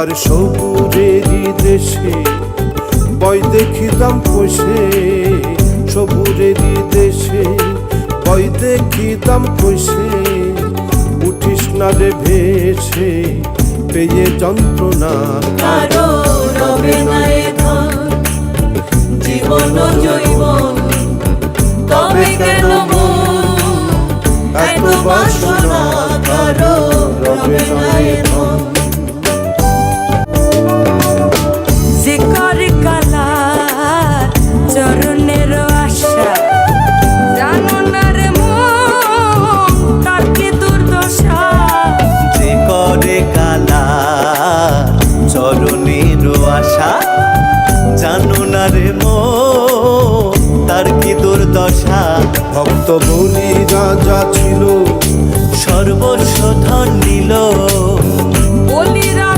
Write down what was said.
তার সবুরেরই দেশে বই দেখিতাম কষে, সবুরেরই দেশে বই দেখিতাম কষে। উঠিস না রে ভেসে পেয়ে যন্ত্রণা, কারো রবে না এ ধন জীবন জৈবন, তবে কেন মন এত বাসনা, কারো রবে না এ ধন। যে করে কালা চরণের আশা, জানো না রে মন তার কি দুর্দশা। যে করে কালা চরণের আশা, জানো না রে মন তার কি দুর্দশা। ভক্ত বলি রাজা ছিল সর্বস্ব ধন নিল, বলিরা